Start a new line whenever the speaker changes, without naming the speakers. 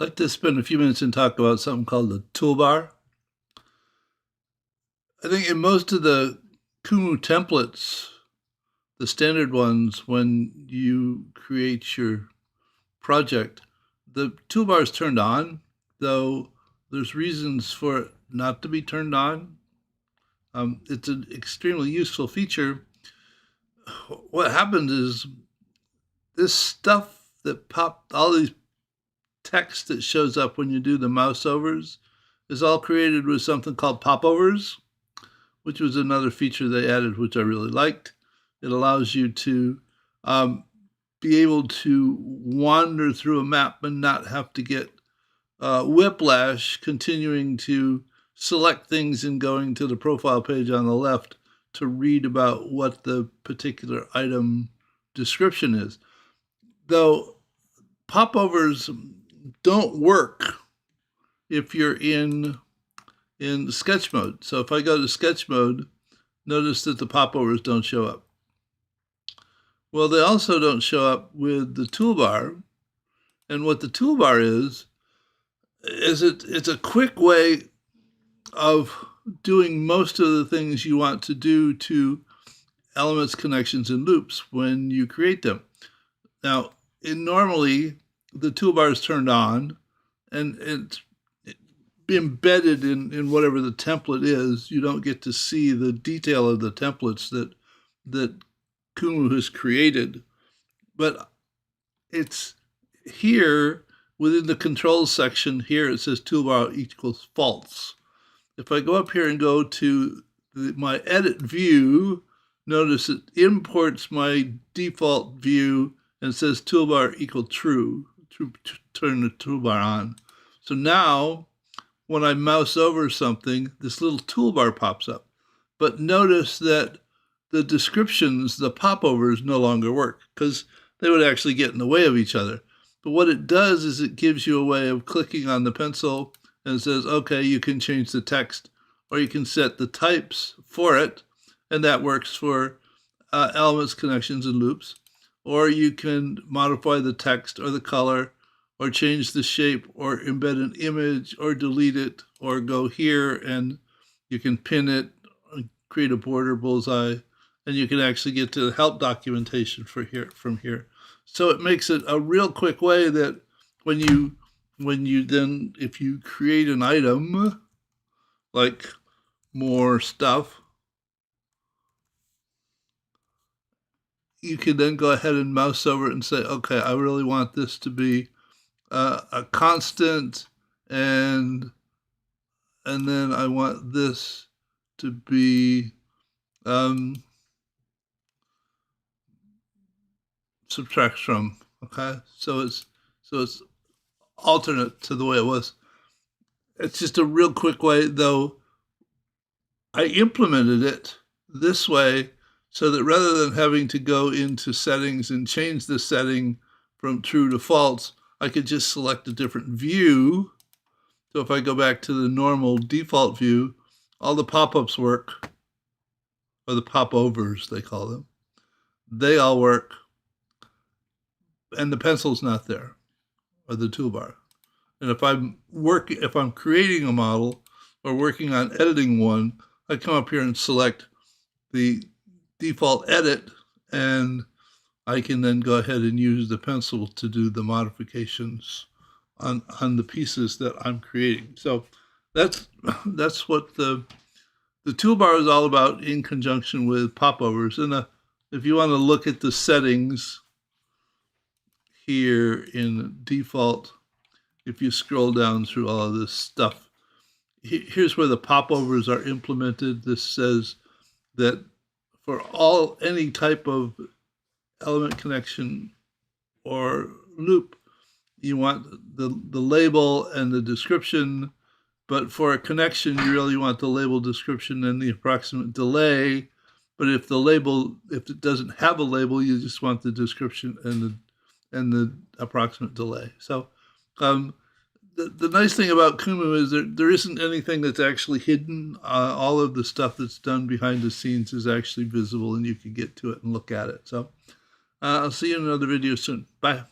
I'd like to spend a few minutes and talk about something called the toolbar. I think in most of the Kumu templates, the standard ones, when you create your project, the toolbar is turned on, though there's reasons for it not to be turned on. It's an extremely useful feature. What happens is this stuff that popped, all these text that shows up when you do the mouse overs, is all created with something called popovers, which was another feature they added, which I really liked. It allows you to be able to wander through a map and not have to get whiplash continuing to select things and going to the profile page on the left to read about what the particular item description is. Though popovers don't work if you're in sketch mode. So if I go to sketch mode, notice that the popovers don't show up. Well, they also don't show up with the toolbar. And what the toolbar is it's a quick way of doing most of the things you want to do to elements, connections, and loops when you create them. Now, normally the toolbar is turned on and it's embedded in whatever the template is. You don't get to see the detail of the templates that Kumu has created, but it's here within the controls section. Here it says toolbar equals false. If I go up here and go to my edit view, notice it imports my default view and says toolbar equal true to turn the toolbar on. So now when I mouse over something, this little toolbar pops up. But notice that the descriptions, the popovers, no longer work because they would actually get in the way of each other. But what it does is it gives you a way of clicking on the pencil and it says, okay, you can change the text or you can set the types for it. And that works for elements, connections, and loops. Or you can modify the text or the color or change the shape or embed an image or delete it or go here and you can pin it, create a border bullseye, and you can actually get to the help documentation from here. So it makes it a real quick way that when you then, if you create an item like more stuff, you can then go ahead and mouse over it and say, okay, I really want this to be a constant, and then I want this to be subtracts from. Okay, so it's alternate to the way it was. It's just a real quick way, though. I implemented it this way so that rather than having to go into settings and change the setting from true to false, I could just select a different view. So if I go back to the normal default view, all the pop-ups work, or the popovers, they call them. They all work, and the pencil's not there, or the toolbar. And if I'm creating a model or working on editing one, I come up here and select the default edit, and I can then go ahead and use the pencil to do the modifications on the pieces that I'm creating. So that's what the toolbar is all about in conjunction with popovers. And if you want to look at the settings here in default, if you scroll down through all of this stuff, here's where the popovers are implemented. This says that for any type of element, connection, or loop, you want the label and the description, but for a connection, you really want the label, description, and the approximate delay. But if it doesn't have a label, you just want the description and the approximate delay. So the nice thing about Kumu is there isn't anything that's actually hidden. All of the stuff that's done behind the scenes is actually visible, and you can get to it and look at it. So I'll see you in another video soon. Bye.